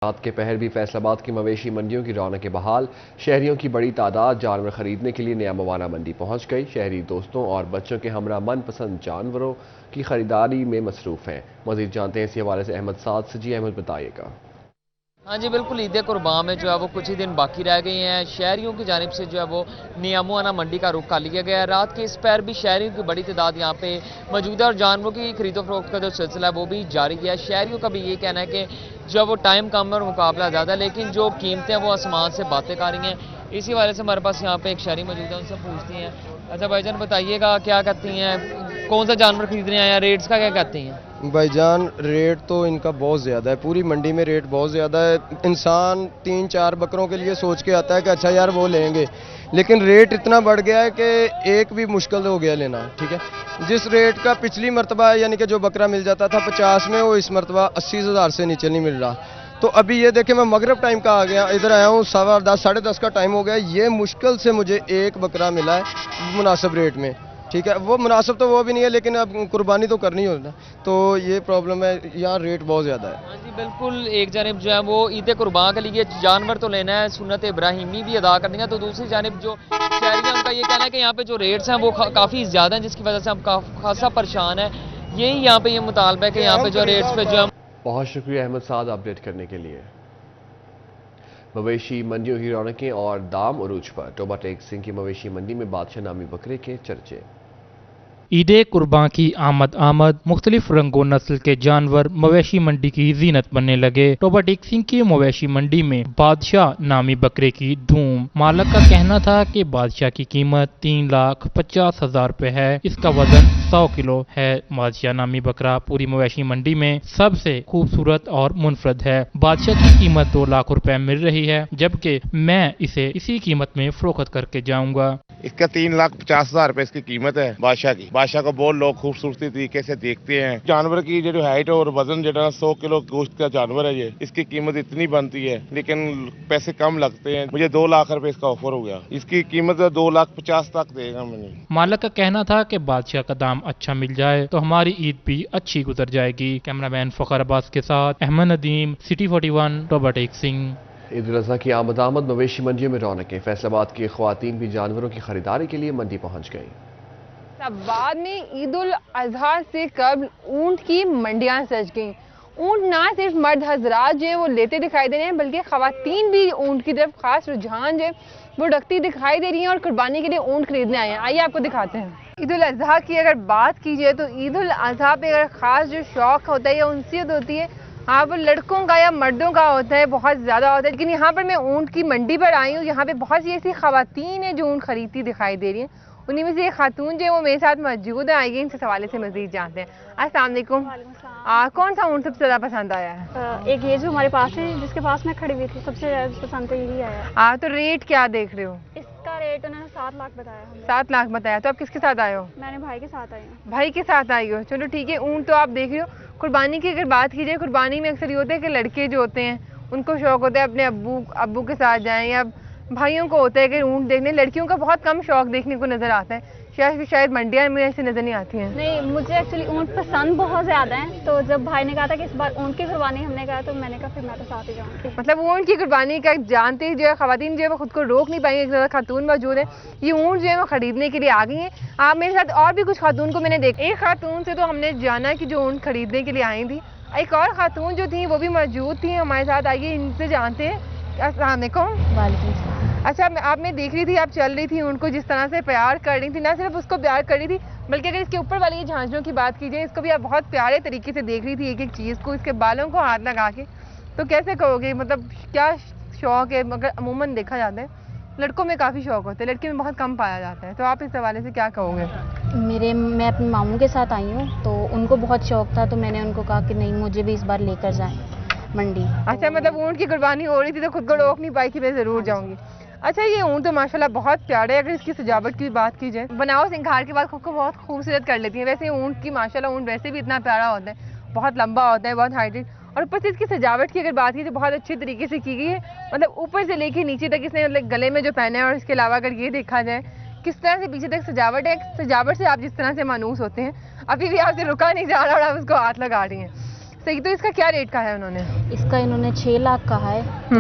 رات کے پہر بھی فیصل آباد کی مویشی منڈیوں کی رونقیں بحال، شہریوں کی بڑی تعداد جانور خریدنے کے لیے نیا موانا منڈی پہنچ گئی۔ شہری دوستوں اور بچوں کے ہمراہ من پسند جانوروں کی خریداری میں مصروف ہیں۔ مزید جانتے ہیں اسی حوالے سے احمد سعد سے۔ جی احمد، بتائیے گا۔ ہاں جی بالکل، عید قربان میں جو ہے وہ کچھ ہی دن باقی رہ گئی ہیں۔ شہریوں کی جانب سے جو ہے وہ نیا موانا منڈی کا رخ کر لیا گیا ہے۔ رات کے اس پہر بھی شہریوں کی بڑی تعداد یہاں پہ موجود ہے اور جانوروں کی خرید و فروخت کا جو سلسلہ ہے وہ بھی جاری ہے۔ شہریوں کا بھی یہ کہنا ہے کہ جو وہ ٹائم کم اور مقابلہ زیادہ، لیکن جو قیمتیں وہ آسمان سے باتیں کر رہی ہیں۔ اسی وجہ سے ہمارے پاس یہاں پہ ایک شہری موجود ہے، ان سے پوچھتی ہیں۔ اچھا بھائی جان، بتائیے گا کیا کہتی ہیں، کون سا جانور خریدنے آئے ہیں، ریٹس کا کیا کہتی ہیں؟ بھائی جان، ریٹ تو ان کا بہت زیادہ ہے، پوری منڈی میں ریٹ بہت زیادہ ہے۔ انسان 3-4 بکروں کے لیے سوچ کے آتا ہے کہ اچھا یار وہ لیں گے، لیکن ریٹ اتنا بڑھ گیا ہے کہ ایک بھی مشکل ہو گیا لینا۔ ٹھیک ہے، جس ریٹ کا پچھلی مرتبہ یعنی کہ جو بکرا مل جاتا تھا 50 میں، وہ اس مرتبہ 80,000 سے نیچے نہیں مل رہا۔ تو ابھی یہ دیکھیں، میں مغرب ٹائم کا آ گیا، ادھر آیا ہوں 10:15 10:30 کا ٹائم ہو گیا، یہ مشکل سے مجھے ایک بکرا ملا ہے مناسب ریٹ میں۔ ٹھیک ہے، وہ مناسب تو وہ بھی نہیں ہے، لیکن اب قربانی تو کرنی ہونا، تو یہ پرابلم ہے، یہاں ریٹ بہت زیادہ ہے۔ ہاں جی بالکل، ایک جانب جو ہے وہ عید قربان کے لیے جانور تو لینا ہے، سنت ابراہیمی بھی ادا کرنی ہے، تو دوسری جانب جو شہری ہیں ان کا یہ کہنا ہے کہ یہاں پہ جو ریٹس ہیں وہ کافی زیادہ ہیں، جس کی وجہ سے ہم خاصا پریشان ہیں۔ یہی یہاں پہ یہ مطالبہ ہے کہ یہاں پہ جو ریٹس پہ جو ہم بہت شکریہ احمد سعد اپڈیٹ کرنے کے لیے۔ مویشی منڈیوں کی رونقیں اور دام عروج پر، ٹوبہ ٹیک سنگھ کی مویشی منڈی میں بادشاہ نامی بکرے کے چرچے۔ عید قربان کی آمد مختلف رنگ و نسل کے جانور مویشی منڈی کی زینت بننے لگے۔ ٹوبہ ٹیک سنگھ کی مویشی منڈی میں بادشاہ نامی بکرے کی دھوم۔ مالک کا کہنا تھا کہ بادشاہ کی قیمت 3,50,000 روپے ہے، اس کا وزن 100 کلو ہے۔ بادشاہ نامی بکرا پوری مویشی منڈی میں سب سے خوبصورت اور منفرد ہے۔ بادشاہ کی قیمت 2 لاکھ روپے مل رہی ہے، جبکہ میں اسے اسی قیمت میں فروخت کر کے جاؤں گا۔ اس کا 3,50,000 روپے اس کی قیمت ہے بادشاہ کی۔ بادشاہ کو بہت لوگ خوبصورتی طریقے سے دیکھتے ہیں۔ جانور کی جو ہائٹ اور وزن جو 100 کلو گوشت کا جانور ہے، یہ اس کی قیمت اتنی بنتی ہے، لیکن پیسے کم لگتے ہیں۔ مجھے 2 لاکھ روپے اس کا آفر ہو گیا، اس کی قیمت 2,50,000 تک دے گا میں نے۔ مالک کا کہنا تھا کہ بادشاہ کا دام اچھا مل جائے تو ہماری عید بھی اچھی گزر جائے گی۔ کیمرہ مین فخر عباس کے ساتھ احمد ندیم، سٹی 41، ٹوبہ ٹیک سنگھ۔ عید الاضحیٰ کی آمد مویشی منڈیوں میں رونقیں، فیصل آباد کی خواتین بھی جانوروں کی خریداری کے لیے منڈی پہنچ گئی۔ بعد میں عید الاضحیٰ سے قبل اونٹ کی منڈیاں سج گئیں۔ اونٹ نہ صرف مرد حضرات جو ہیں وہ لیتے دکھائی دے رہے ہیں، بلکہ خواتین بھی اونٹ کی طرف خاص رجحان جو ہے وہ رکھتی دکھائی دے رہی ہیں اور قربانی کے لیے اونٹ خریدنے آئے ہیں۔ آئیے آپ کو دکھاتے ہیں۔ عید الاضحیٰ کی اگر بات کی جائے تو عید الاضحیٰ پہ اگر خاص جو شوق ہوتا ہے یا انسیت ہوتی ہے، ہاں وہ لڑکوں کا یا مردوں کا ہوتا ہے، بہت زیادہ ہوتا ہے۔ لیکن یہاں پر میں اونٹ کی منڈی پر آئی ہوں، یہاں پہ بہت سی ایسی خواتین ہیں جو اونٹ خریدتی دکھائی دے رہی ہیں۔ انہیں میں سے ایک خاتون جو ہے وہ میرے ساتھ موجود ہے، آئیے ان سے حوالے سے مزید جانتے ہیں۔ السلام علیکم۔ کون سا اونٹ سب سے زیادہ پسند آیا ہے؟ ایک یہ جو ہمارے پاس ہے، جس کے پاس میں کھڑی ہوئی تھی، سب سے زیادہ پسند تو یہی آیا۔ تو ریٹ کیا دیکھ رہے ہو؟ اس کا ریٹ انہوں نے 7 لاکھ بتایا ہمیں۔ 7 لاکھ بتایا۔ تو آپ کس کے ساتھ آئے ہو؟ میں نے بھائی کے ساتھ آئی ہوں۔ بھائی کے ساتھ آئی ہو، چلو ٹھیک ہے۔ اونٹ تو آپ دیکھ رہے ہو۔ قربانی کی اگر بات کی جائے، قربانی میں اکثر یہ ہوتا ہے کہ لڑکے جو ہوتے ہیں ان کو شوق ہوتا ہے اپنے ابو کے ساتھ جائیں، یا بھائیوں کو ہوتا ہے کہ اونٹ دیکھنے۔ لڑکیوں کا بہت کم شوق دیکھنے کو نظر آتا ہے، شاید منڈیاں میں ایسے نظر نہیں آتی ہیں۔ نہیں، مجھے ایکچولی اونٹ پسند بہت زیادہ ہیں، تو جب بھائی نے کہا تھا کہ اس بار اونٹ کی قربانی ہم نے کہا، تو میں نے کہا پھر میں تو ساتھ ہی جاؤں گی۔ مطلب اونٹ کی قربانی کا جانتے ہی جو ہے خواتین جو ہے وہ خود کو روک نہیں پائیں گے۔ ایک زیادہ خاتون موجود ہے، یہ اونٹ جو ہے وہ خریدنے کے لیے آ گئی ہیں۔ آپ میرے ساتھ اور بھی کچھ خاتون کو میں نے دیکھا، ایک خاتون سے تو ہم نے جانا کہ جو اونٹ خریدنے کے لیے آئی تھی، ایک اور خاتون جو تھیں وہ بھی موجود تھیں ہمارے ساتھ، آئیے ان سے جانتے ہیں۔ السلام علیکم۔ وعلیکم السلام۔ اچھا، آپ میں دیکھ رہی تھی آپ چل رہی تھی اونٹ کو جس طرح سے پیار کر رہی تھی، نہ صرف اس کو پیار کر رہی تھی بلکہ اگر اس کے اوپر والی جھانجروں کی بات کی جائے، اس کو بھی آپ بہت پیارے طریقے سے دیکھ رہی تھی، ایک ایک چیز کو، اس کے بالوں کو ہاتھ لگا کے۔ تو کیسے کہو گے، مطلب کیا شوق ہے؟ مگر عموماً دیکھا جاتا ہے لڑکوں میں کافی شوق ہوتا ہے، لڑکی میں بہت کم پایا جاتا ہے، تو آپ اس حوالے سے کیا کہو گے؟ میں اپنے ماموں کے ساتھ آئی ہوں، تو ان کو بہت شوق تھا، تو میں نے ان کو کہا کہ نہیں، مجھے بھی اس بار لے کر جائیں منڈی۔ اچھا، مطلب اونٹ کی قربانی ہو رہی تھی تو خود کو روک نہیں پائی کہ میں ضرور جاؤں گی۔ اچھا، یہ اونٹ تو ماشاءاللہ بہت پیارے ہے، اگر اس کی سجاوٹ کی بات کی جائے، بناؤ سنگھار کے بعد خود کو بہت خوبصورت کر لیتی ہیں۔ ویسے اونٹ کی ماشاءاللہ اونٹ ویسے بھی اتنا پیارا ہوتا ہے، بہت لمبا ہوتا ہے، بہت ہائٹڈ، اور اوپر سے اس کی سجاوٹ کی اگر بات کی تو بہت اچھی طریقے سے کی گئی ہے۔ مطلب اوپر سے لے کے نیچے تک اس نے گلے میں جو پہنا ہے، اور اس کے علاوہ اگر یہ دیکھا جائے کس طرح سے پیچھے تک سجاوٹ ہے، سجاوٹ سے آپ جس طرح سے مانوس ہوتے ہیں، ابھی بھی آپ سے رکا نہیں جا رہا اور آپ اس کو ہاتھ لگا رہی ہیں۔ सही, तो इसका क्या रेट कहा है उन्होंने? इसका इन्होंने 6 लाख कहा है, तो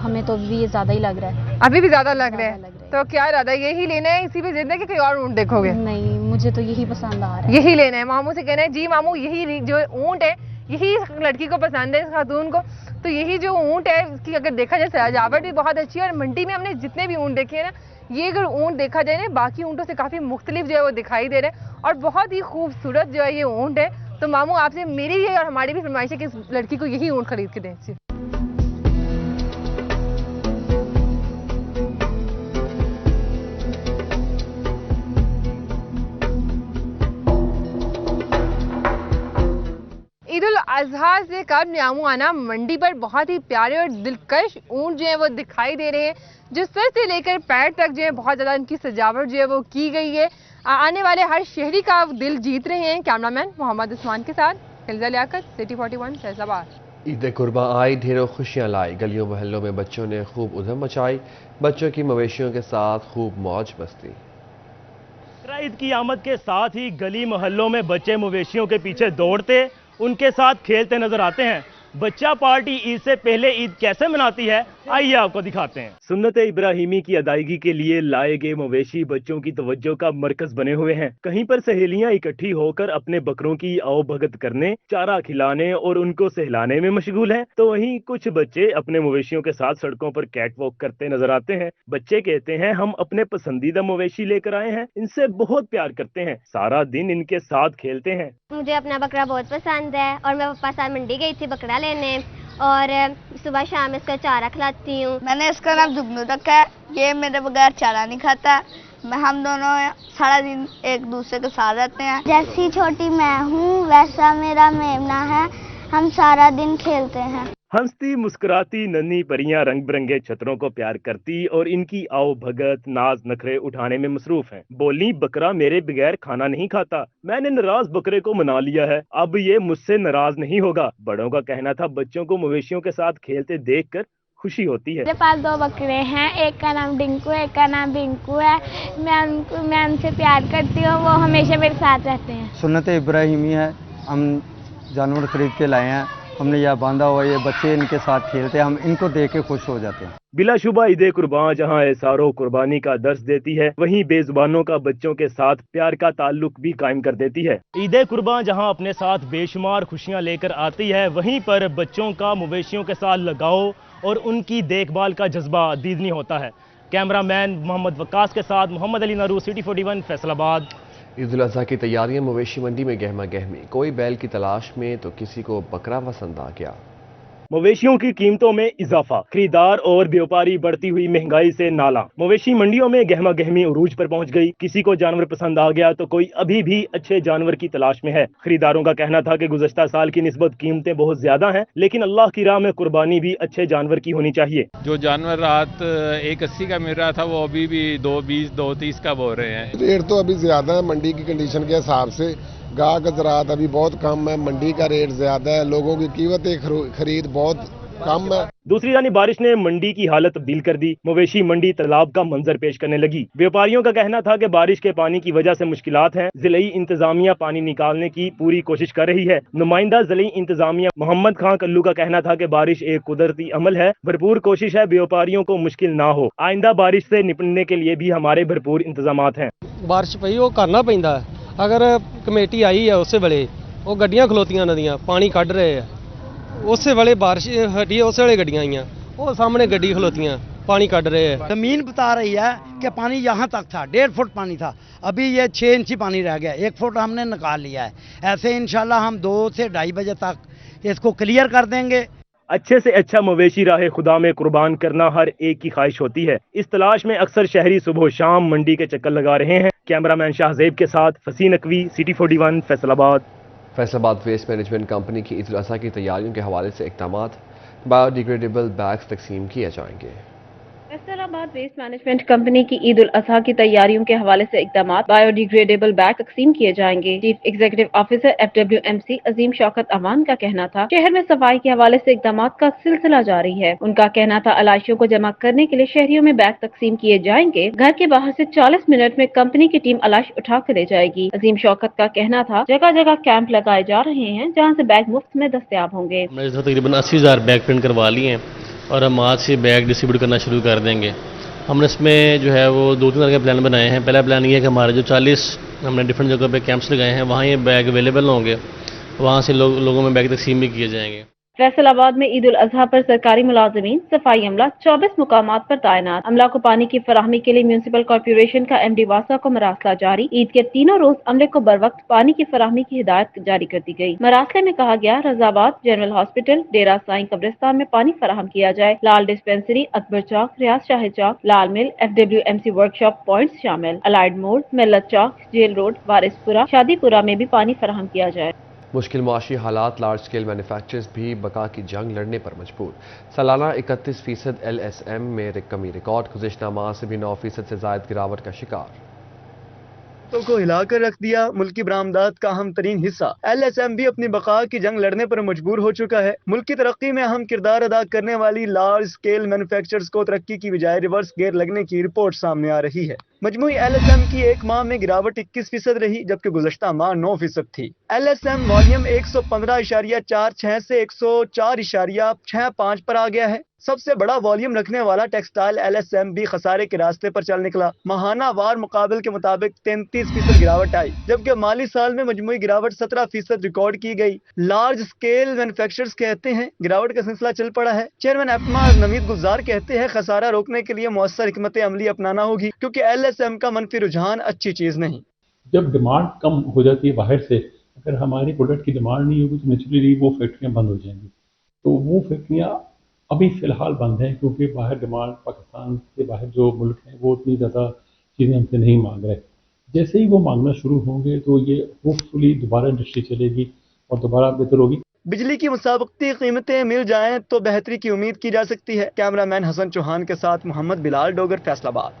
हमें तो अभी ये ज़्यादा ही लग रहा है। अभी भी ज्यादा लग रहा ज़्यादा है? लग रहा तो क्या इरादा है, यही लेना है, इसी पे जिद है कि कोई और ऊँट देखोगे? नहीं, मुझे तो यही पसंद आ रहा है। यही लेना है। मामू से कहना है जी मामू यही जो ऊँट है यही लड़की को पसंद है, इस खातून को, तो यही जो ऊँट है इसकी अगर देखा जाए सजावट भी बहुत अच्छी है। और मंडी में हमने जितने भी ऊँट देखे हैं ना, ये अगर ऊँट देखा जाए ना बाकी ऊँटों से काफ़ी मुख्तलिफ जो है वो दिखाई दे रहे हैं और बहुत ही खूबसूरत जो है ये ऊँट है। तो मामू आपसे मेरी ये और हमारी भी फरमाइश है कि इस लड़की को यही ऊँट खरीद के दें। ईद उल अजहा से कब न्यामू आना मंडी पर बहुत ही प्यारे और दिलकश ऊँट जो है वो दिखाई दे रहे हैं, जो सर से लेकर पैर तक जो है बहुत ज़्यादा इनकी सजावट जो है वो की गई है। आने वाले हर शहरी का दिल जीत रहे हैं। कैमरामैन मोहम्मद उस्मान के साथ हिल्जा लियाकत, सिटी 41 फैसलाबाद। ईद कुर्बा आई, ढेरों खुशियां लाई, गलियों मोहल्लों में बच्चों ने खूब उधम मचाई, बच्चों की मवेशियों के साथ खूब मौज मस्ती। ईद की आमद के साथ ही गली मोहल्लों में बच्चे मवेशियों के पीछे दौड़ते, उनके साथ खेलते नजर आते हैं। बच्चा पार्टी ईद से पहले ईद कैसे मनाती है, आइए आपको दिखाते हैं। सुन्नत इब्राहिमी की अदायगी के लिए लाए गए मवेशी बच्चों की तवज्जो का मरकज बने हुए हैं। कहीं पर सहेलियां इकट्ठी होकर अपने बकरों की आओ भगत करने, चारा खिलाने और उनको सहलाने में मशगूल हैं, तो वहीं कुछ बच्चे अपने मवेशियों के साथ सड़कों पर कैट वॉक करते नजर आते हैं। बच्चे कहते हैं हम अपने पसंदीदा मवेशी लेकर आए हैं, इनसे बहुत प्यार करते हैं, सारा दिन इनके साथ खेलते हैं। मुझे अपना बकरा बहुत पसंद है और मैं पापा साथ मंडी गई थी बकरा लेने और सुबह शाम इसका चारा खिलाती हूँ। मैंने इसका नाम जुगनू रखा है। ये मेरे बगैर चारा नहीं खाता। हम दोनों सारा दिन एक दूसरे के साथ रहते हैं। जैसी छोटी मैं हूँ वैसा मेरा मेमना है, हम सारा दिन खेलते हैं। हंसती मुस्कुराती नन्ही परियां रंग बिरंगे छतरों को प्यार करती और इनकी आओ भगत नाज नखरे उठाने में मसरूफ हैं। बोली बकरा मेरे बगैर खाना नहीं खाता, मैंने नाराज बकरे को मना लिया है, अब ये मुझसे नाराज नहीं होगा। बड़ों का कहना था बच्चों को मवेशियों के साथ खेलते देखकर खुशी होती है। मेरे पास 2 बकरे हैं, एक का नाम डिंकू है, एक का नाम बिंकू है। मैं उनसे प्यार करती हूँ, वो हमेशा मेरे साथ रहते हैं। सुन्नत इब्राहिमी है, हम जानवर खरीद के लाए हैं, हमने यह बांधा हुआ, ये बच्चे इनके साथ खेलते हैं, हम इनको देख के खुश हो जाते हैं। बिलाशुबा ईद कुर्बान जहां एसारो कुर्बानी का दर्स देती है, वहीं बेजुबानों का बच्चों के साथ प्यार का ताल्लुक भी कायम कर देती है। ईद कुर्बान जहां अपने साथ बेशुमार खुशियां लेकर आती है, वहीं पर बच्चों का मवेशियों के साथ लगाव और उनकी देखभाल का जज्बा दीदनी होता है। कैमरामैन मोहम्मद वक्कास के साथ मोहम्मद अली नरू, सिटी 41 फैसलाबाद। ईद उल अजहा की तैयारियां मवेशी मंडी में गहमा गहमी, कोई बैल की तलाश में तो किसी को बकरा पसंद आ गया। मवेशियों की कीमतों में इजाफा, खरीदार और व्यापारी बढ़ती हुई महंगाई से नाला। मवेशी मंडियों में गहमा गहमी उरूज पर पहुंच गई। किसी को जानवर पसंद आ गया तो कोई अभी भी अच्छे जानवर की तलाश में है। खरीदारों का कहना था कि गुज़श्ता साल की निस्बत कीमतें बहुत ज्यादा हैं, लेकिन अल्लाह की राह में कुर्बानी भी अच्छे जानवर की होनी चाहिए। जो जानवर रात 180 का मिल रहा था वो अभी भी 220 230 का बोल रहे हैं। रेट तो अभी ज्यादा है मंडी की कंडीशन के हिसाब से। गाहक ज़रात अभी बहुत कम है, मंडी का रेट ज्यादा है, लोगों की कीमतें खरीद बहुत कम है। दूसरी जानी बारिश ने मंडी की हालत तब्दील कर दी। मवेशी मंडी तालाब का मंजर पेश करने लगी। व्यापारियों का कहना था कि बारिश के पानी की वजह से मुश्किलात हैं। जिले इंतजामिया पानी निकालने की पूरी कोशिश कर रही है। नुमाइंदा जिले इंतजामिया मोहम्मद खान कल्लू का कहना था कि बारिश एक कुदरती अमल है, भरपूर कोशिश है व्यापारियों को मुश्किल ना हो। आइंदा बारिश से निपटने के लिए भी हमारे भरपूर इंतजामात हैं। बारिश पई वो करना पैंदा है। अगर कमेटी आई है उससे वेले वो गड्डियां खलोतियां नदियां पानी कढ़ रहे हैं, उससे वेले बारिश हटी है, उससे वेले गड्डियां आईयां, वो सामने गड्डी खलोतियां पानी कढ़ रहे हैं। जमीन बता रही है कि पानी यहाँ तक था, 1.5 फुट पानी था, अभी ये 6 इंच पानी रह गया, 1 फुट हमने निकाल लिया है। ऐसे इंशाल्लाह हम 2 से 2:30 बजे तक इसको क्लियर कर देंगे। अच्छे से अच्छा मवेशी राह खुदा में कुर्बान करना हर एक की ख्वाहिश होती है। इस तलाश में अक्सर शहरी सुबह शाम मंडी के चक्कर लगा रहे हैं। कैमरामैन शाहजेब के साथ Faseen Naqvi, city 41 Faisalabad. Faisalabad waste management company की ईद उल अजहा की तैयारियों के हवाले से इक़दामात, बायोडिग्रेडेबल बैग्स तकसीम किए जाएंगे। फैसलाबाद वेस्ट मैनेजमेंट कंपनी की ईद उल अजहा की तैयारियों के हवाले से इकदाम बायोडिग्रेडेबल बैग तकसीम किए जाएंगे। चीफ एग्जीक्यूटिव ऑफिसर FWMC अजीम शौकत अमान का कहना था, शहर में सफाई के हवाले से इकदाम का सिलसिला जारी है। उनका कहना था, अलाशियों को जमा करने के लिए शहरियों में बैग तकसीम किए जाएंगे। घर के बाहर से 40 मिनट में कंपनी की टीम अलाश उठा कर ले जाएगी। अजीम शौकत का कहना था, जगह जगह कैंप लगाए जा रहे हैं जहाँ से बैग मुफ्त में दस्तयाब होंगे। तकरीबन 80,000 बैग प्रिंट करवा लिए हैं और हम आज से बैग डिस्ट्रीब्यूट करना शुरू कर देंगे। हमने इसमें जो है वो 2-3 तरह के प्लान बनाए हैं। पहला प्लान ये है कि हमारे जो 40 हमने डिफरेंट जगह पे कैंप्स लगाए हैं, वहाँ ये बैग अवेलेबल होंगे, वहाँ से लोगों में बैग तकसीम भी किए जाएंगे। फैसलाबाद में ईद उल अजहा पर सरकारी मुलाजिमीन, सफाई अमला 24 मुकामात पर तैनात। अमला को पानी की फराहमी के लिए म्यूनिसिपल कॉर्पोरेशन का MD वासा को मरासला जारी। ईद के तीनों रोज अमले को बर वक्त पानी की फराहमी की हिदायत जारी कर दी गई। मरासले में कहा गया, रजाबाद जनरल हॉस्पिटल, डेरा साईं कब्रिस्तान में पानी फराहम किया जाए। लाल डिस्पेंसरी, अकबर चौक, रियाज शाह चौक, लाल मिल, FWMC वर्कशॉप पॉइंट्स शामिल। अलाइड मोड़, मिल्लत चौक, जेल रोड, वारिसपुरा, शादीपुरा में भी पानी फराहम किया जाए। मुश्किल मुआशी हालात, लार्ज स्केल मैन्युफैक्चरर्स भी बका की जंग लड़ने पर मजबूर। सालाना 31% LSM में कमी रिकॉर्ड, गुज़िश्ता माह से भी 9% से ज़ायद गिरावट का शिकार। को हिलाकर रख दिया मुल्की बरामदात का अहम तरीन हिस्सा। LSM भी अपनी बका की जंग लड़ने पर मजबूर हो चुका है। मुल्क की तरक्की में अहम किरदार अदा करने वाली लार्ज स्केल मैन्युफैक्चरर्स को तरक्की की बजाय रिवर्स गेयर लगने की रिपोर्ट सामने आ रही है। मजमूई LSM की एक माह में गिरावट 21% रही, जबकि गुज़श्ता माह 9% थी। LSM वॉल्यूम 115.46 से 104.65 पर आ गया है। सबसे बड़ा वॉल्यूम रखने वाला टेक्सटाइल LSM भी खसारे के रास्ते पर चल निकला। माहाना वार मुकाबले के मुताबिक 33% गिरावट आई, जबकि माली साल में मजमूई गिरावट 17% रिकॉर्ड की गई। लार्ज स्केल मैन्युफैक्चरर्स कहते हैं गिरावट का सिलसिला चल पड़ा है। चेयरमैन एपमा नवीद गुलजार कहते हैं, खसारा रोकने के लिए मौसर हिकमत अमली अपनाना होगी, क्योंकि LSM का मनफी रुझान अच्छी चीज नहीं। जब डिमांड कम हो जाती है बाहर से, अगर हमारी प्रोडक्ट की डिमांड नहीं होगी तो नेचुरली वो फैक्ट्रियाँ बंद हो जाएंगी। तो वो फैक्ट्रियाँ अभी फ़िलहाल बंद है, क्योंकि बाहर डिमांड, पाकिस्तान के बाहर जो मुल्क हैं वो उतनी ज़्यादा चीज़ें हमसे नहीं मांग रहे। जैसे ही वो मांगना शुरू होंगे तो ये होपफुली दोबारा इंडस्ट्री चलेगी और दोबारा बेहतर होगी। बिजली की मुसाबकती कीमतें मिल जाएं तो बेहतरी की उम्मीद की जा सकती है। कैमरामैन हसन चौहान के साथ मोहम्मद बिलाल डोगर, फैसलाबाद।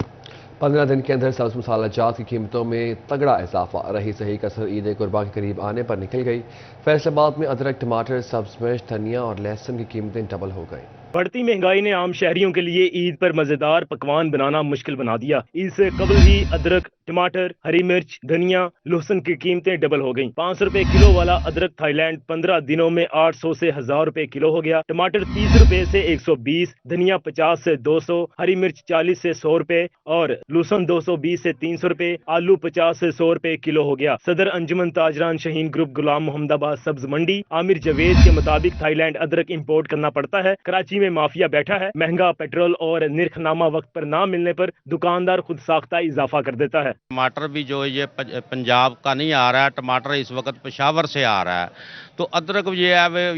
15 दिन के अंदर सब्ज़ मसाला जात की कीमतों में तगड़ा इजाफा। रही सही कसर ईद कुर्बा के करीब आने पर निकल गई। फैसलाबाद में अदरक, टमाटर, सब्ज़ मिर्च, धनिया और लहसुन की कीमतें डबल हो गई। बढ़ती महंगाई ने आम शहरियों के लिए ईद पर मजेदार पकवान बनाना मुश्किल बना दिया। इससे कबल ही अदरक, टमाटर, हरी मिर्च, धनिया, लहसुन की कीमतें डबल हो गईं। 500 रुपए किलो वाला अदरक थाईलैंड 15 दिनों में 800 से 1000 रुपए किलो हो गया। टमाटर 30 रुपए से 120, धनिया 50 से 200, हरी मिर्च 40 से 100 रुपए और लहसुन 220 से 300 रुपए, आलू 50 से 100 रुपए किलो हो गया। सदर अंजुमन ताजरान शहीन ग्रुप गुलाम मोहम्मदाबाद सब्ज मंडी आमिर जवेद के मुताबिक थाईलैंड अदरक इंपोर्ट करना पड़ता है। कराची में माफिया बैठा है। महंगा पेट्रोल और निर्खनामा वक्त पर ना मिलने पर दुकानदार खुद साख्ता इजाफा कर देता है। टमाटर भी जो ये पंजाब का नहीं आ रहा है, टमाटर इस वक्त पेशावर से आ रहा है। तो अदरक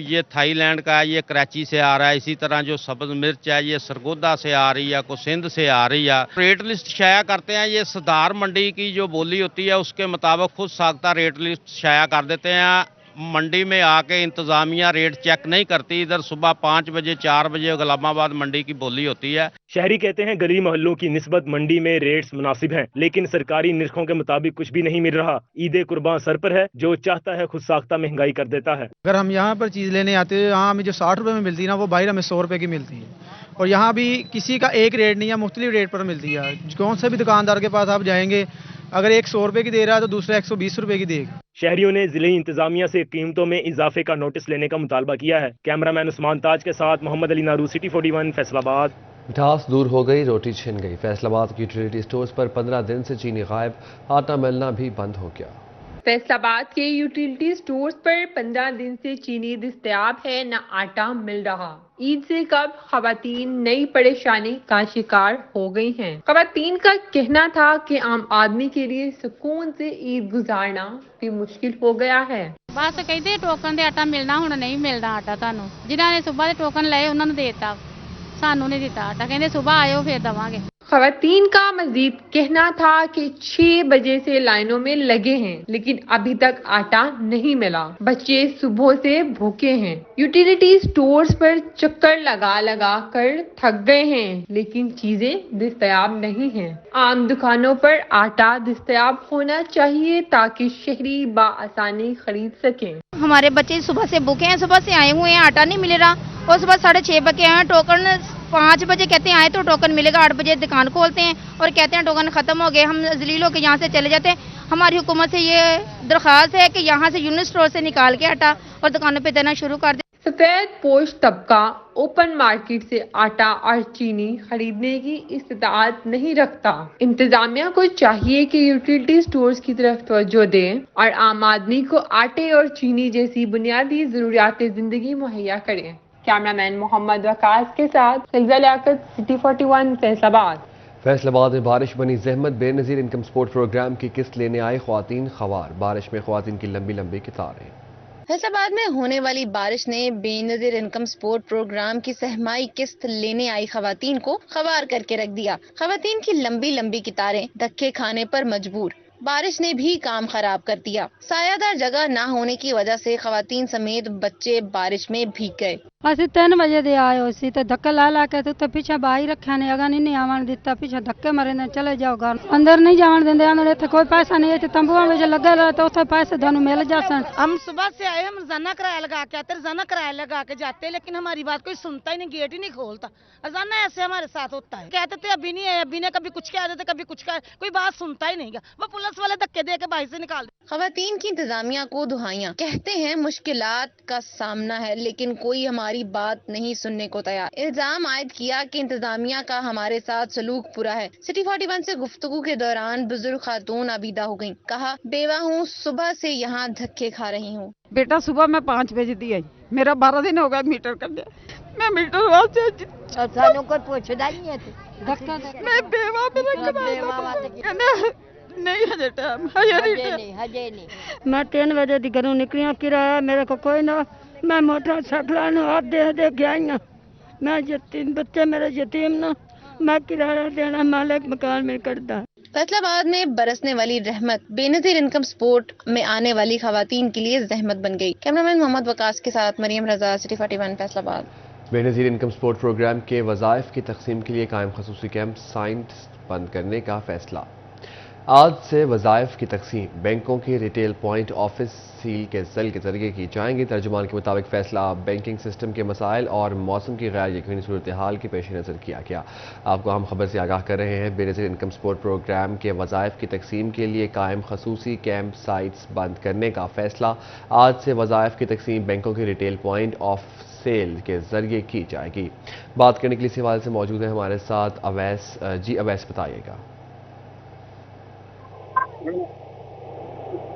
ये थाईलैंड का है, ये कराची से आ रहा है। इसी तरह जो सब्ज मिर्च है ये सरगोदा से आ रही है, को सिंध से आ रही है। रेट लिस्ट शाया करते हैं, ये सदार मंडी की जो बोली होती है उसके मुताबिक खुद साख्ता रेट लिस्ट शाया कर देते हैं। मंडी में आके इंतजामिया रेट चेक नहीं करती। इधर सुबह 5 बजे 4 बजे गुलामाबाद मंडी की बोली होती है। शहरी कहते हैं गली मोहल्लों की निस्बत मंडी में रेट्स मुनासिब हैं, लेकिन सरकारी निरखों के मुताबिक कुछ भी नहीं मिल रहा। ईद कुर्बान सर पर है, जो चाहता है खुद साख्ता महंगाई कर देता है। अगर हम यहाँ पर चीज़ लेने आते हैं, यहाँ हमें जो 60 रुपए में मिलती है ना, वो बाहर हमें 100 रुपए की मिलती है। और यहाँ भी किसी का एक रेट नहीं है, मुख्तलिफ रेट पर मिलती है। कौन से भी दुकानदार के पास आप जाएंगे, अगर एक 100 रुपए की दे रहा है तो दूसरा 120 रुपए की देगा। शहरियों ने जिले इंतजामिया से कीमतों में इजाफे का नोटिस लेने का मुतालबा किया है। कैमरामैन उस्मान ताज के साथ मोहम्मद अली नारू, सिटी 41, फैसलाबाद। मिठास दूर हो गई, रोटी छिन गई। फैसलाबाद की यूटिलिटी स्टोर्स पर 15 दिन से चीनी गायब, आटा मिलना भी बंद हो गया। फैसलाबाद के यूटिलिटी स्टोर्स पर 15 दिन से चीनी दस्तयाब है, न आटा मिल रहा। ईद से कब खवातीन नई परेशानी का शिकार हो गई हैं। खवातीन का कहना था कि आम आदमी के लिए सुकून से ईद गुजारना भी मुश्किल हो गया है। बस कहते टोकन दे आटा मिलना, हुण नहीं मिलना आटा। तुहानू जिन्हां ने सुबह दे टोकन लए उन्हां नूं देता, सानू नहीं दिता आटा, कहते सुबह आयो फिर दवांगे। खवातीन का मजीद कहना था कि 6 बजे से लाइनों में लगे हैं, लेकिन अभी तक आटा नहीं मिला। बच्चे सुबह से भूखे हैं। यूटिलिटी स्टोर्स पर चक्कर लगा लगा कर थक गए हैं, लेकिन चीजें दस्तयाब नहीं हैं। आम दुकानों पर आटा दस्तयाब होना चाहिए ताकि शहरी बआसानी खरीद सकें। हमारे बच्चे सुबह से भूखे हैं, सुबह से आए हुए हैं, आटा नहीं मिल रहा और सुबह 6:30 बजे आए हैं। टोकन 5 बजे कहते हैं आए तो टोकन मिलेगा, 8 बजे दुकान खोलते हैं और कहते हैं टोकन खत्म हो गए, हम जलील होकर यहाँ से चले जाते हैं। हमारी हुकूमत से ये दरख्वास्त है कि यहाँ से यूनिट स्टोर से निकाल के आटा और दुकानों पे देना शुरू कर दे। सफेद पोश तबका ओपन मार्केट से आटा और चीनी खरीदने की इस्तिताअत नहीं रखता। इंतजामिया को चाहिए कि यूटिलिटी स्टोर्स की तरफ तवज्जो दें और आम आदमी को आटे और चीनी जैसी बुनियादी जरूरियात जिंदगी मुहैया करें। कैमरामैन मोहम्मद वकास के साथ फिजा लियाकत, सिटी 41 फैसलाबाद। फैसलाबाद में बारिश बनी जहमत, बेनज़ीर इनकम सपोर्ट प्रोग्राम की किस्त लेने आए ख्वातीन खवार, बारिश में ख्वातीन की लंबी लंबी कतारें। फैसलाबाद में होने वाली बारिश ने बेनज़ीर इनकम सपोर्ट प्रोग्राम की सहमाई किस्त लेने आई खवातीन को खवार करके रख दिया। खवातीन की लंबी लंबी कतारें धक्के खाने पर मजबूर। बारिश ने भी काम खराब कर दिया। सायादार जगह न होने की वजह से खवातीन समेत बच्चे बारिश में भीग गए। ਅਸੀਂ 3 ਵਜੇ ਦੇ ਆਏ ਹੋ ਸੀ ਤੇ ਧੱਕੇ ਲਾ ਕੇ ਤੇ ਪਿੱਛੇ ਬਾਹਰ ਰੱਖਿਆ ਨੇ, ਅਗਾ ਨਹੀਂ ਆਵਣ ਦਿੱਤਾ, ਪਿੱਛੇ ਧੱਕੇ ਮਾਰੇ ਨੇ ਚਲੇ ਜਾਓ ਘਰ, ਅੰਦਰ नहीं जावन देंगे। हमारे ਇੱਥੇ कोई पैसा नहीं है, तंबुओं में लगे रहे तो उससे पैसे दोनों मिल जाते। हम सुबह से आए, हम रोजाना किराया लगा के आते, रोजाना किराया लगा के जाते, लेकिन हमारी बात कोई सुनता ही नहीं, गेट ही नहीं खोलता। रोजाना ऐसे हमारे साथ होता है, कहते थे अभी नहीं है, अभी ने कभी कुछ कह देते कभी कुछ कह, कोई बात सुनता ही नहीं। वो पुलिस वाले धक्के दे के बाहर से निकाल दे। खवातीन की इंतजामिया को दुहाइयां, कहते हैं मुश्किलात का सामना है लेकिन कोई हमारी बात नहीं सुनने को तैयार। इल्जाम आयद किया कि इंतजामिया का हमारे साथ सलूक बुरा है। सिटी 41 से गुफ्तगू के दौरान बुजुर्ग खातून आबिदा हो गयी। कहा, बेवा हूँ, सुबह से यहाँ धक्के खा रही हूँ। बेटा सुबह मैं 5 बजे दी आई, मेरा 12 दिन हो गया मीटर कर दिया, मैं मीटर वास्ते सानू कोई पूछदा नहीं है धक्का मैं बेवा नहीं हजे टाइम हजे नहीं। मैं 3 बजे दी घरों निकलिया, किराया मेरे को कोई ना, मैं मोटरसाइकिल हाथ दे के आई ना, मैं यतीम बच्चे मेरे यतीम ना, मैं किराया देना मालिक मकान में करता। फैसलाबाद में बरसने वाली रहमत बेनज़ीर इनकम सपोर्ट में आने वाली खवातीन के लिए जहमत बन गई। कैमरामैन मोहम्मद वकास के साथ Maryam Raza, city 41 Faisalabad. Benazir income support programme के वज़ाइफ की तकसीम के लिए कायम खसूसी कैंप साइंस बंद करने का फैसला। आज से वज़ाइफ की तकसीम बैंकों के रिटेल पॉइंट ऑफिस सील के सेल के जरिए की जाएंगी। तर्जुमान के मुताबिक फैसला बैंकिंग सिस्टम के मसाइल और मौसम की गैर यकीनी सूरत हाल के पेश नज़र किया गया। आपको हम खबर से आगाह कर रहे हैं, बेनज़ीर इनकम सपोर्ट प्रोग्राम के वज़ाइफ की तकसीम के लिए कायम खसूसी कैंप साइट्स बंद करने का फैसला। आज से वज़ाइफ की तकसीम बैंकों के रिटेल पॉइंट ऑफ सेल के जरिए की जाएगी। बात करने के लिए इस हवाले से मौजूद है हमारे साथ अवैस। जी अवैस, बताइएगा।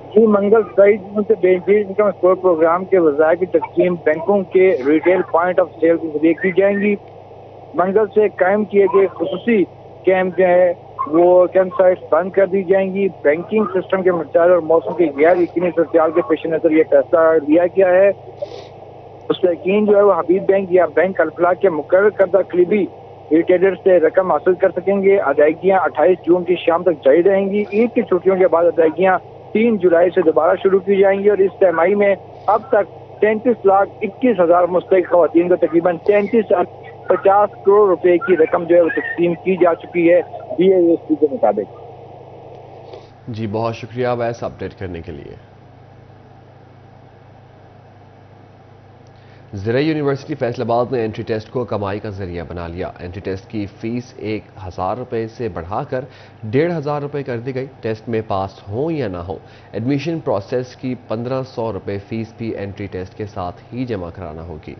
जी, मंगल से बेनज़ीर इनकम सपोर्ट प्रोग्राम के वज़ाइफ की तकसीम बैंकों के रिटेल पॉइंट ऑफ सेल के जरिए की जाएंगी। मंगल से कायम किए गए खुसूसी कैंप जो है वो कैंप साइट्स बंद कर दी जाएंगी। बैंकिंग सिस्टम के मसाइल और मौसम की गैर यकीनी सूरत हाल के पेश नज़र ये फैसला लिया गया है। मुस्तकीन जो है वो हबीब बैंक या बैंक अल्फलाह के मुकर्रर करदा करीबी रिटेलर से रकम हासिल कर सकेंगे। अदायगियाँ 28 जून की शाम तक जारी रहेंगी। ईद की छुट्टियों के बाद अदायगियाँ 3 जुलाई से दोबारा शुरू की जाएंगी और इस तिमाही में अब तक 33,21,000 मुस्तहिक खवातीन को तकरीबन 33,50 करोड़ रुपए की रकम जो है वो तकसीम की जा चुकी है BASP के मुताबिक। जी बहुत शुक्रिया वैस अपडेट करने के लिए। ज़राई यूनिवर्सिटी फैसलाबाद ने एंट्री टेस्ट को कमाई का जरिया बना लिया। एंट्री टेस्ट की फीस 1,000 रुपये से बढ़ाकर 1,500 रुपये कर दी गई। टेस्ट में पास हो या ना हो, एडमिशन प्रोसेस की 1,500 रुपये फीस भी एंट्री टेस्ट के साथ ही जमा कराना होगी।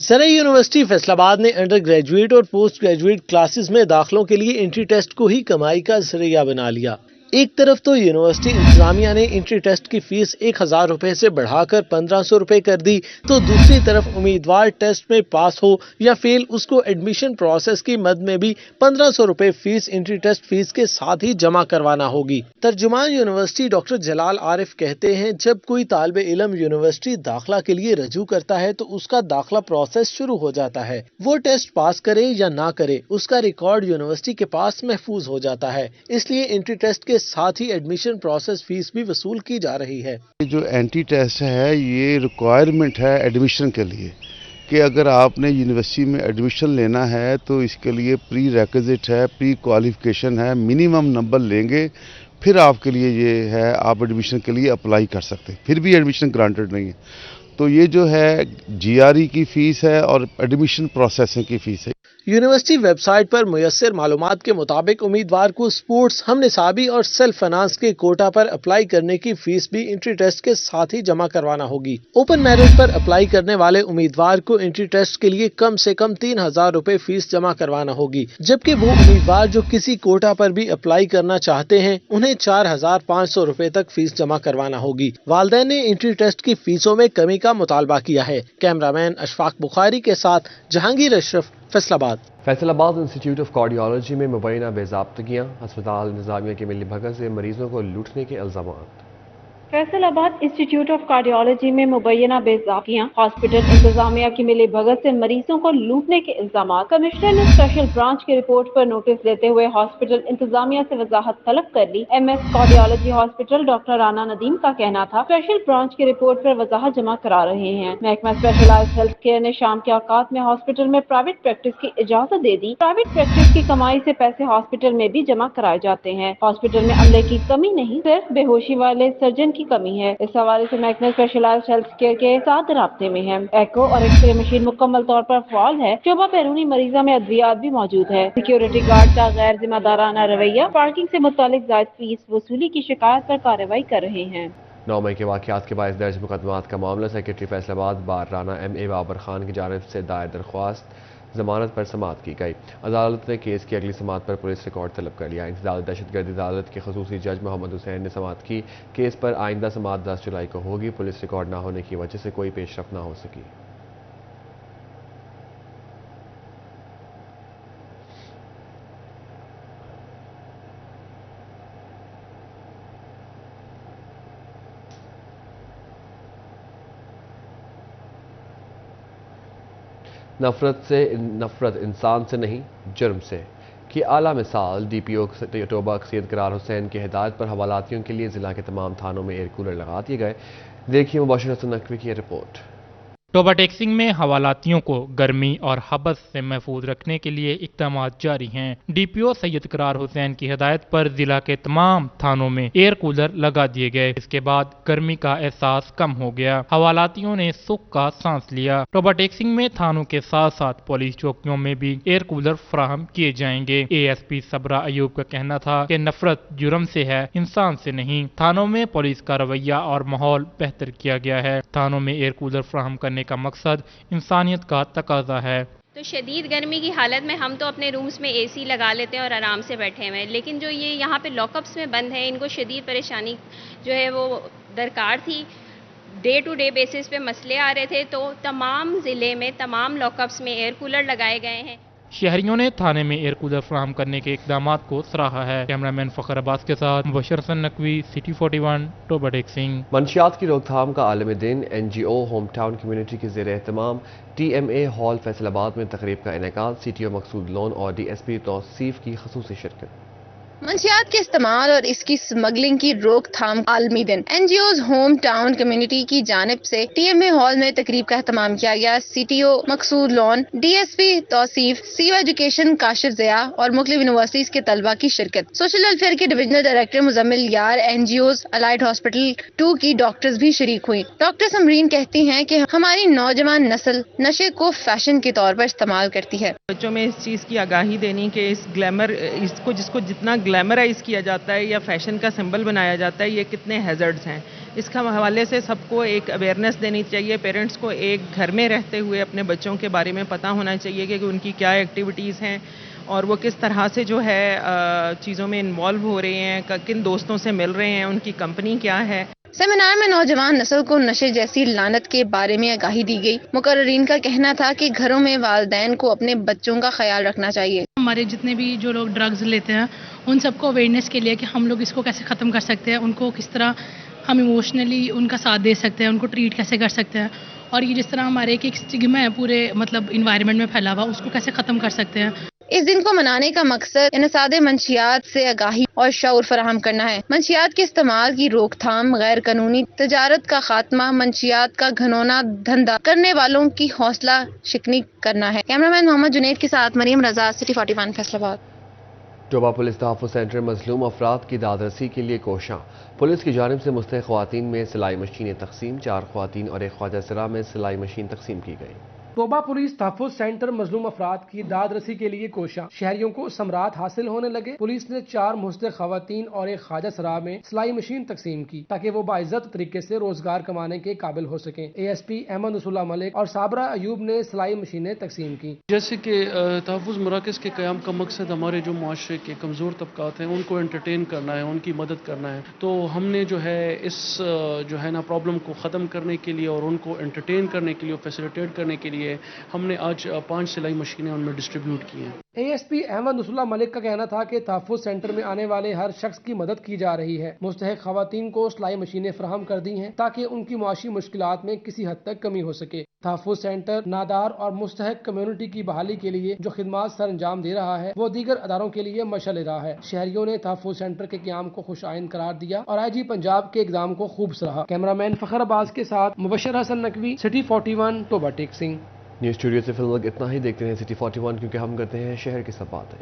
ज़राई यूनिवर्सिटी फैसलाबाद ने अंडर ग्रेजुएट और पोस्ट ग्रेजुएट क्लासेस में दाखिलों के लिए एंट्री टेस्ट को ही कमाई का जरिया बना लिया। ایک طرف تو یونیورسٹی انتظامیہ نے انٹری ٹیسٹ کی فیس 1000 روپے سے بڑھا کر 1500 روپے کر دی، تو دوسری طرف امیدوار ٹیسٹ میں پاس ہو یا فیل اس کو ایڈمیشن پروسیس کی مد میں بھی 1500 روپے فیس انٹری ٹیسٹ فیس کے ساتھ ہی جمع کروانا ہوگی۔ ترجمان یونیورسٹی ڈاکٹر جلال عارف کہتے ہیں جب کوئی طالب علم یونیورسٹی داخلہ کے لیے رجوع کرتا ہے تو اس کا داخلہ پروسیس شروع ہو جاتا ہے، وہ ٹیسٹ پاس کرے یا نہ کرے اس کا ریکارڈ یونیورسٹی کے پاس محفوظ ہو جاتا ہے، اس لیے انٹری ٹیسٹ کے ساتھ ہی ایڈمیشن پروسیس فیس بھی وصول کی جا رہی ہے۔ جو اینٹی ٹیسٹ ہے یہ ریکوائرمنٹ ہے ایڈمیشن کے لیے کہ اگر آپ نے یونیورسٹی میں ایڈمیشن لینا ہے تو اس کے لیے پری ریکوزٹ ہے، پری کوالیفیکیشن ہے، منیمم نمبر لیں گے پھر آپ کے لیے یہ ہے آپ ایڈمیشن کے لیے اپلائی کر سکتے ہیں، پھر بھی ایڈمیشن گرانٹڈ نہیں ہے۔ تو یہ جو ہے جی آر ای کی فیس ہے اور ایڈمیشن پروسیسنگ کی فیس ہے۔ یونیورسٹی ویب سائٹ پر میسر معلومات کے مطابق امیدوار کو سپورٹس، ہم نصابی اور سیلف فائنانس کے کوٹا پر اپلائی کرنے کی فیس بھی انٹری ٹیسٹ کے ساتھ ہی جمع کروانا ہوگی۔ اوپن میرٹ پر اپلائی کرنے والے امیدوار کو انٹری ٹیسٹ کے لیے کم سے کم 3000 روپے فیس جمع کروانا ہوگی، جبکہ وہ امیدوار جو کسی کوٹا پر بھی اپلائی کرنا چاہتے ہیں انہیں 4500 روپے تک فیس جمع کروانا ہوگی۔ والدین نے انٹری ٹیسٹ کی فیسوں میں کمی کا مطالبہ کیا ہے۔ کیمرہ مین اشفاق بخاری کے ساتھ جہانگیر اشرف، فیصل آباد۔ فیصل آباد انسٹیٹیوٹ آف کارڈیالوجی میں مبینہ بے ضابطگیاں، ہسپتال انتظامیہ کی ملی بھگت سے مریضوں کو لوٹنے کے الزامات۔ فیصل آباد انسٹیٹیوٹ آف کارڈیالوجی میں مبینہ بے ضابطگیاں، ہاسپٹل انتظامیہ کی ملی بھگت سے مریضوں کو لوٹنے کے الزامات۔ کمشنر نے اسپیشل برانچ کی رپورٹ پر نوٹس لیتے ہوئے ہاسپٹل انتظامیہ سے وضاحت طلب کر لی۔ M S cardiology hospital doctor Rana Nadeem کا کہنا تھا اسپیشل برانچ کی رپورٹ پر وضاحت جمع کرا رہے ہیں۔ محکمہ اسپیشلائزڈ ہیلتھ کیئر نے شام کے اوقات میں ہاسپٹل میں پرائیویٹ پریکٹس کی اجازت دے دی۔ پرائیویٹ پریکٹس کی کمائی سے پیسے ہاسپٹل میں بھی جمع کرائے جاتے ہیں۔ ہاسپٹل میں عملے کی کمی نہیں، صرف بے ہوشی والے سرجن کی کمی ہے۔ اس حوالے سے محکمہ اسپیشلائزڈ ہیلتھ کیئر کے ساتھ رابطے میں ہے۔ ایکو اور ایکس رے مشین مکمل طور پر فعال ہے۔ شعبہ بیرونی مریضوں میں ادویات بھی موجود ہے۔ سیکیورٹی گارڈ کا غیر ذمہ دارانہ رویہ، پارکنگ سے متعلق زائد فیس وصولی کی شکایت پر کارروائی کر رہے ہیں۔ 9 مئی کے واقعات کے باعث درج مقدمات کا معاملہ، سیکریٹری فیصل آباد بار رانا ایم اے بابر خان کی جانب سے دائر درخواست ضمانت پر سماعت کی گئی۔ عدالت نے کیس کی اگلی سماعت پر پولیس ریکارڈ طلب کر لیا۔ انسداد دہشت گردی عدالت کے خصوصی جج محمد حسین نے سماعت کی۔ کیس پر آئندہ سماعت 10 جولائی کو ہوگی۔ پولیس ریکارڈ نہ ہونے کی وجہ سے کوئی پیش رفت نہ ہو سکی۔ نفرت انسان سے نہیں جرم سے کی اعلیٰ مثال ڈی پی او ٹوبہ سید قرار حسین کی ہدایت پر حوالاتیوں کے لیے ضلع کے تمام تھانوں میں ایئر کولر لگا دیے گئے۔ دیکھیے مباشر حسن نقوی کی رپورٹ۔ ٹوبہ ٹیکسنگ میں حوالاتیوں کو گرمی اور حبس سے محفوظ رکھنے کے لیے اقدامات جاری ہیں۔ ڈی پی او سید قرار حسین کی ہدایت پر ضلع کے تمام تھانوں میں ایئر کولر لگا دیے گئے۔ اس کے بعد گرمی کا احساس کم ہو گیا، حوالاتیوں نے سکھ کا سانس لیا۔ ٹوبہ ٹیکسنگ میں تھانوں کے ساتھ ساتھ پولیس چوکیوں میں بھی ایئر کولر فراہم کیے جائیں گے۔ اے ایس پی صبرا ایوب کا کہنا تھا کہ نفرت جرم سے ہے، انسان سے نہیں۔ تھانوں میں پولیس کا رویہ اور ماحول بہتر کیا گیا ہے۔ تھانوں میں ایئر کولر فراہم کرنے کا مقصد انسانیت کا تقاضا ہے۔ تو شدید گرمی کی حالت میں ہم تو اپنے رومز میں اے سی لگا لیتے ہیں اور آرام سے بیٹھے ہوئے ہیں، لیکن جو یہ یہاں پہ لاک اپس میں بند ہیں ان کو شدید پریشانی جو ہے وہ درکار تھی۔ ڈے ٹو ڈے بیسس پہ مسئلے آ رہے تھے، تو تمام ضلع میں تمام لاک اپس میں ایئر کولر لگائے گئے ہیں۔ شہریوں نے تھانے میں ایئر کولر فراہم کرنے کے اقدامات کو سراہا ہے۔ کیمرہ مین فخر عباس کے ساتھ مبشر حسن نقوی، سٹی 41، ٹوبہ ٹیکسنگ۔ منشیات کی روک تھام کا عالمی دن، این جی او ہوم ٹاؤن کمیونٹی کے زیر اہتمام ٹی ایم اے ہال فیصل آباد میں تقریب کا انعقاد، سی ٹی او مقصود لون اور ڈی ایس پی توصیف کی خصوصی شرکت۔ منشیات کے استعمال اور اس کی سمگلنگ کی روک تھام عالمی دن، N G Os home town community کی جانب سے ٹی ایم اے ہال میں تقریب کا اہتمام کیا گیا۔ C T O Maqsood Lone, D S P Tauseef, C O education Kashif Zia اور مختلف یونیورسٹیز کے طلبہ کی شرکت۔ سوشل ویلفیئر کے divisional director Muzammil Yar, N G Os allied hospital 2 کی ڈاکٹرز بھی شریک ہوئی۔ ڈاکٹر سمرین کہتی ہیں کہ ہماری نوجوان نسل نشے کو فیشن کے طور پر استعمال کرتی ہے۔ بچوں میں اس چیز کی آگاہی دینی کہ اس گلیمر، جس کو جتنا گلیمرائز کیا جاتا ہے یا فیشن کا سمبل بنایا جاتا ہے، یہ کتنے ہیزرڈز ہیں، اس کا حوالے سے سب کو ایک اویئرنیس دینی چاہیے۔ پیرنٹس کو ایک گھر میں رہتے ہوئے اپنے بچوں کے بارے میں پتہ ہونا چاہیے کہ ان کی کیا ایکٹیویٹیز ہیں اور وہ کس طرح سے جو ہے چیزوں میں انوالو ہو رہے ہیں, کن دوستوں سے مل رہے ہیں, ان کی کمپنی کیا ہے. سیمینار میں نوجوان نسل کو نشے جیسی لعنت کے بارے میں آگاہی دی گئی. مقررین کا کہنا تھا کہ گھروں میں والدین کو اپنے بچوں کا خیال رکھنا چاہیے. ہمارے جتنے بھی جو لوگ ڈرگز لیتے ہیں ان سب کو اویئرنیس کے لیے کہ ہم لوگ اس کو کیسے ختم کر سکتے ہیں, ان کو کس طرح ہم ایموشنلی ان کا ساتھ دے سکتے ہیں, ان کو ٹریٹ کیسے کر سکتے ہیں, اور یہ جس طرح ہمارے ایک اسٹگما ہے پورے مطلب انوائرمنٹ میں پھیلا ہوا, اس کو کیسے ختم کر سکتے ہیں. اس دن کو منانے کا مقصد انسداد منشیات سے آگاہی اور شعور فراہم کرنا ہے. منشیات کے استعمال کی روک تھام, غیر قانونی تجارت کا خاتمہ, منشیات کا گھنونا دھندا کرنے والوں کی حوصلہ شکنی کرنا ہے. کیمرامین محمد جنید کے ساتھ مریم رضا, سٹی 41 فیصل آباد. ٹوبہ پولیس تحفظ سینٹر مظلوم افراد کی داد رسی کے لیے کوشاں. پولیس کی جانب سے مستحق خواتین میں سلائی مشینیں تقسیم, 4 خواتین اور 1 خواجہ سرا میں سلائی مشین تقسیم کی گئی. توبہ پولیس تحفظ سینٹر مظلوم افراد کی داد رسی کے لیے کوشاں. شہریوں کو ثمرات حاصل ہونے لگے. پولیس نے 4 مستحق خواتین اور 1 خواجہ سرا میں سلائی مشین تقسیم کی تاکہ وہ باعزت طریقے سے روزگار کمانے کے قابل ہو سکیں. ASP احمد نصر اللہ ملک اور صابرہ ایوب نے سلائی مشینیں تقسیم کی. جیسے کہ تحفظ مراکز کے قیام کا مقصد ہمارے جو معاشرے کے کمزور طبقات ہیں ان کو انٹرٹین کرنا ہے, ان کی مدد کرنا ہے. تو ہم نے جو ہے اس جو ہے نا پرابلم کو ختم کرنے کے لیے اور ان کو انٹرٹین کرنے کے لیے, فیسیلیٹیٹ کرنے کے لیے ہم نے آج 5 سلائی مشینیں ان میں ڈسٹریبیوٹ کی ہیں. ASP احمد نصر اللہ ملک کا کہنا تھا کہ تحفظ سینٹر میں آنے والے ہر شخص کی مدد کی جا رہی ہے. مستحق خواتین کو سلائی مشینیں فراہم کر دی ہیں تاکہ ان کی معاشی مشکلات میں کسی حد تک کمی ہو سکے. تحفظ سینٹر نادار اور مستحق کمیونٹی کی بحالی کے لیے جو خدمات سر انجام دے رہا ہے وہ دیگر اداروں کے لیے مشعل راہ ہے. شہریوں نے تحفظ سینٹر کے قیام کو خوش آئند قرار دیا اور IG پنجاب کے اقدام کو خوب سراہا. کیمرامین فخر عباس کے ساتھ مبشر حسن نقوی, سٹی 41 ٹوبہ ٹیک سنگھ. نیوز اسٹوڈیو سے فی الوقت اتنا ہی. دیکھتے ہیں سٹی 41 کیونکہ ہم کرتے ہیں شہر کی سب باتیں.